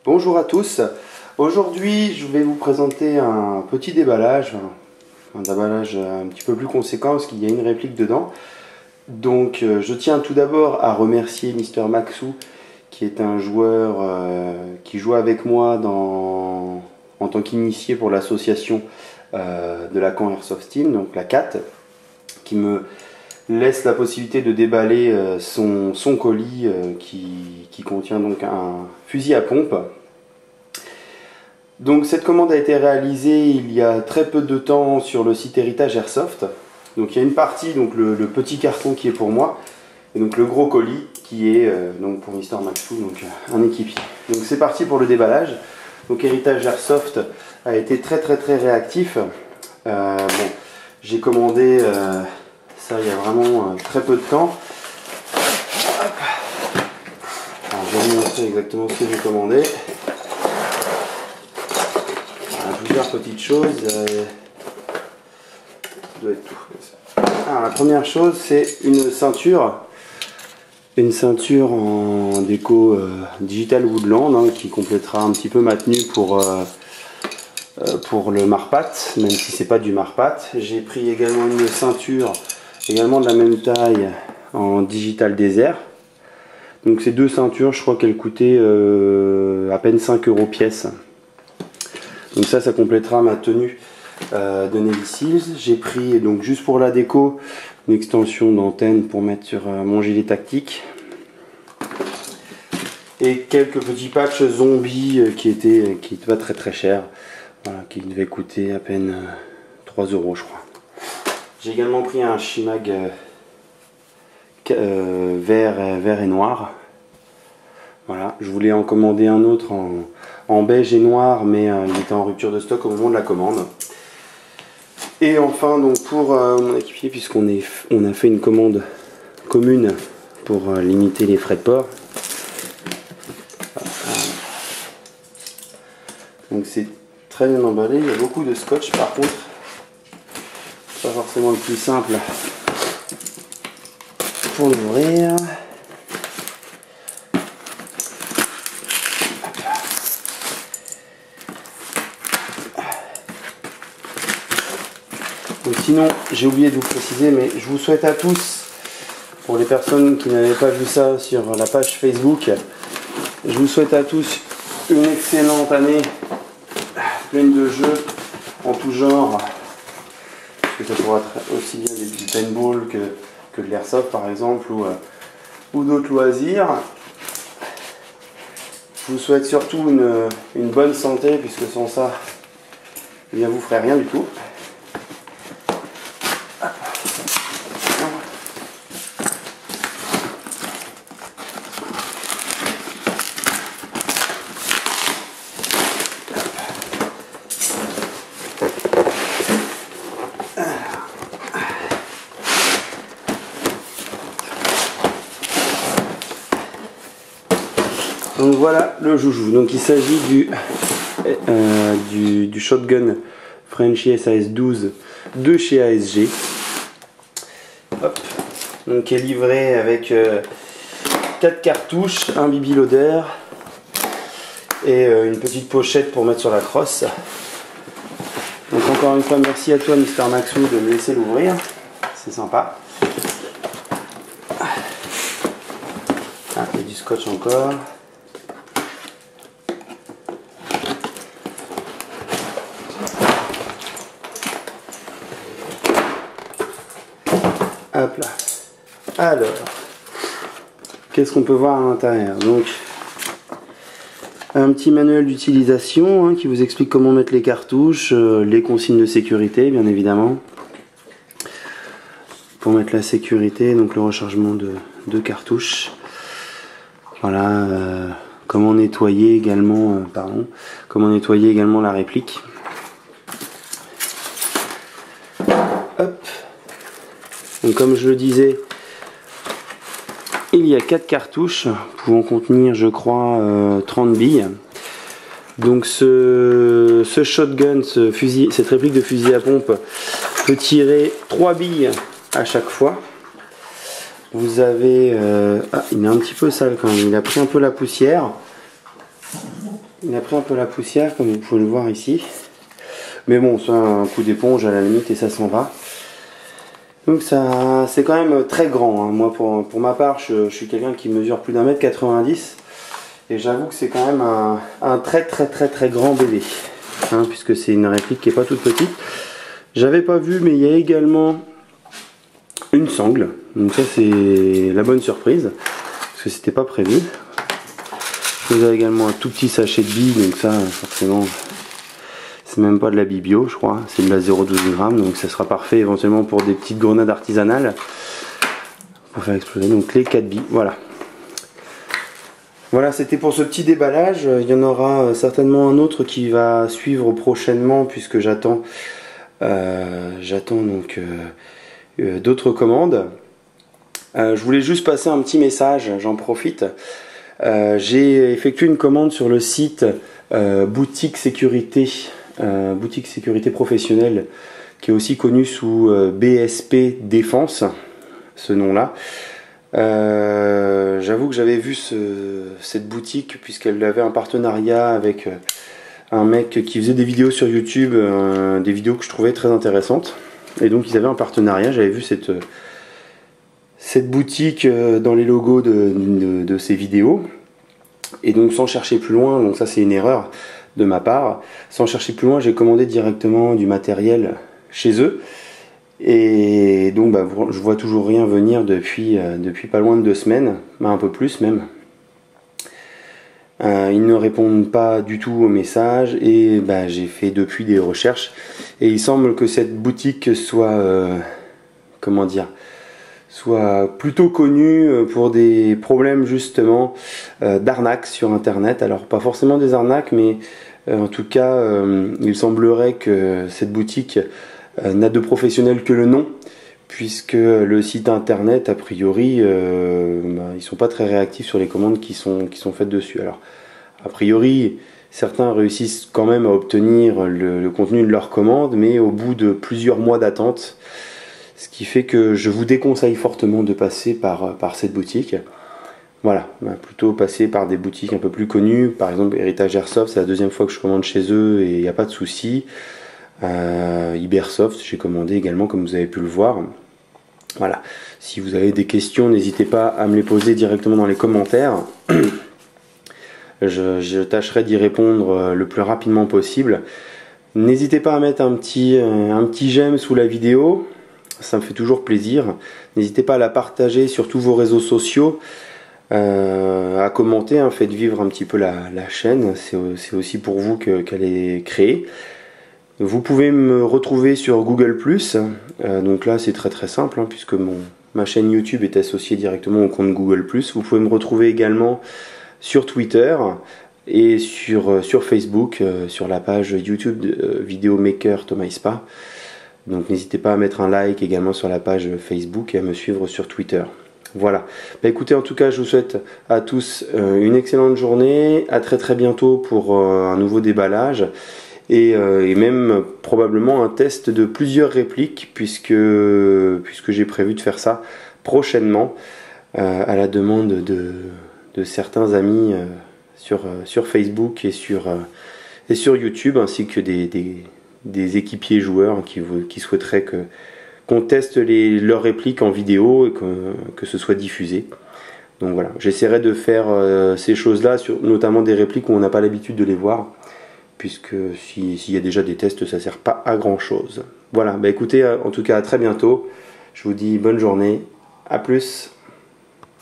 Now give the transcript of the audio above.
Bonjour à tous. Aujourd'hui, je vais vous présenter un petit déballage, un déballage un petit peu plus conséquent parce qu'il y a une réplique dedans. Donc, je tiens tout d'abord à remercier Mister Maxou, qui est un joueur qui joue avec moi en tant qu'initié pour l'association de Lacan Airsoft Team, donc la CAT, qui me laisse la possibilité de déballer son colis qui contient donc un fusil à pompe. Donc cette commande a été réalisée il y a très peu de temps sur le site Héritage Airsoft. Donc il y a une partie, donc le petit carton qui est pour moi, et donc le gros colis qui est donc pour Mister Maxou, donc un équipier. Donc c'est parti pour le déballage. Donc Héritage Airsoft a été très réactif. Bon, j'ai commandé ça il y a vraiment très peu de temps. Alors, je vais vous montrer exactement ce que j'ai commandé. Plusieurs petites choses. Ça doit être tout. Alors, la première chose, c'est une ceinture. Une ceinture en déco Digital Woodland hein, qui complétera un petit peu ma tenue pour le Marpat, même si c'est pas du Marpat. J'ai pris également une ceinture également de la même taille en Digital Desert. Donc ces deux ceintures, je crois qu'elles coûtaient à peine 5 € pièce. Donc ça complétera ma tenue de Navy Seals. J'ai pris donc juste pour la déco une extension d'antenne pour mettre sur mon gilet tactique. Et quelques petits patchs zombies qui étaient pas très chers. Voilà, qui devaient coûter à peine 3 € je crois. J'ai également pris un Shimag vert et noir. Voilà, je voulais en commander un autre en beige et noir, mais il était en rupture de stock au moment de la commande. Et enfin, donc pour mon équipier, puisqu'on a fait une commande commune pour limiter les frais de port. Donc c'est très bien emballé, il y a beaucoup de scotch par contre. Pas forcément le plus simple pour l'ouvrir. Donc sinon, j'ai oublié de vous préciser, mais je vous souhaite à tous, pour les personnes qui n'avaient pas vu ça sur la page Facebook, je vous souhaite à tous une excellente année, pleine de jeux en tout genre, parce que ça pourra être aussi bien du paintball que de l'airsoft par exemple, ou d'autres loisirs. Je vous souhaite surtout une bonne santé, puisque sans ça, eh bien, vous ne ferez rien du tout. Donc voilà le joujou. Donc il s'agit du shotgun Frenchy SAS-12 de chez ASG. Hop. Donc qui est livré avec 4 cartouches, un BB loader et une petite pochette pour mettre sur la crosse. Donc encore une fois merci à toi Mister Maxou de me laisser l'ouvrir. C'est sympa. Ah, il y a du scotch encore. Hop là. Alors, qu'est-ce qu'on peut voir à l'intérieur? Donc, un petit manuel d'utilisation hein, qui vous explique comment mettre les cartouches, les consignes de sécurité, bien évidemment. Pour mettre la sécurité, donc le rechargement de cartouches. Voilà, comment nettoyer également, comment nettoyer également la réplique. Hop. Donc comme je le disais, il y a 4 cartouches pouvant contenir je crois 30 billes. Donc ce shotgun, cette réplique de fusil à pompe peut tirer 3 billes à chaque fois. Vous avez... ah, il est un petit peu sale quand même, il a pris un peu la poussière. Il a pris un peu la poussière, comme vous pouvez le voir ici. Mais bon, c'est un coup d'éponge à la limite et ça s'en va. Donc ça, c'est quand même très grand. Hein. Moi, pour ma part, je suis quelqu'un qui mesure plus d'1,90 m. Et j'avoue que c'est quand même un très grand bébé. Hein, puisque c'est une réplique qui n'est pas toute petite. J'avais pas vu, mais il y a également une sangle. Donc ça, c'est la bonne surprise. Parce que c'était pas prévu. Vous avez également un tout petit sachet de billes. Donc ça, forcément, c'est même pas de la bille bio, je crois. C'est de la 0,12 g. Donc ça sera parfait éventuellement pour des petites grenades artisanales. Pour faire exploser. Donc les 4 billes, voilà. Voilà, c'était pour ce petit déballage. Il y en aura certainement un autre qui va suivre prochainement puisque j'attends donc d'autres commandes. Je voulais juste passer un petit message, j'en profite. J'ai effectué une commande sur le site boutique sécurité professionnelle, qui est aussi connu sous BSP Défense, ce nom-là. J'avoue que j'avais vu cette boutique puisqu'elle avait un partenariat avec un mec qui faisait des vidéos sur YouTube, des vidéos que je trouvais très intéressantes. Et donc ils avaient un partenariat, j'avais vu cette boutique dans les logos de ces vidéos. Et donc sans chercher plus loin, donc ça c'est une erreur de ma part, sans chercher plus loin j'ai commandé directement du matériel chez eux. Et donc bah, je vois toujours rien venir depuis pas loin de 2 semaines, un peu plus même. Ils ne répondent pas du tout aux messages et bah, j'ai fait depuis des recherches et il semble que cette boutique soit comment dire, soit plutôt connue pour des problèmes justement d'arnaques sur internet. Alors pas forcément des arnaques, mais en tout cas il semblerait que cette boutique n'a de professionnel que le nom, puisque le site internet a priori ils sont pas très réactifs sur les commandes qui sont faites dessus. Alors a priori certains réussissent quand même à obtenir le contenu de leur commande, mais au bout de plusieurs mois d'attente, ce qui fait que je vous déconseille fortement de passer par cette boutique. Voilà, plutôt passer par des boutiques un peu plus connues, par exemple Héritage Airsoft, c'est la 2e fois que je commande chez eux et il n'y a pas de souci. Ibersoft, j'ai commandé également comme vous avez pu le voir. Voilà, si vous avez des questions, n'hésitez pas à me les poser directement dans les commentaires. Je tâcherai d'y répondre le plus rapidement possible. N'hésitez pas à mettre un petit j'aime sous la vidéo, ça me fait toujours plaisir. N'hésitez pas à la partager sur tous vos réseaux sociaux, à commenter, hein, faites vivre un petit peu la chaîne, c'est aussi pour vous qu'elle est créée. Vous pouvez me retrouver sur Google+, donc là c'est très simple, hein, puisque ma chaîne YouTube est associée directement au compte Google+. Vous pouvez me retrouver également sur Twitter et sur Facebook, sur la page YouTube Vidéomaker Thomas Ispa. Donc n'hésitez pas à mettre un like également sur la page Facebook et à me suivre sur Twitter. Voilà, bah écoutez, en tout cas je vous souhaite à tous une excellente journée, à très bientôt pour un nouveau déballage. Et même probablement un test de plusieurs répliques puisque j'ai prévu de faire ça prochainement à la demande de certains amis sur Facebook et sur YouTube, ainsi que des équipiers joueurs qui souhaiteraient qu'on teste leurs répliques en vidéo et que ce soit diffusé. Donc voilà, j'essaierai de faire ces choses-là, notamment des répliques où on n'a pas l'habitude de les voir, puisque s'il y a déjà des tests, ça ne sert pas à grand chose. Voilà, bah écoutez, en tout cas à très bientôt, je vous dis bonne journée, à plus.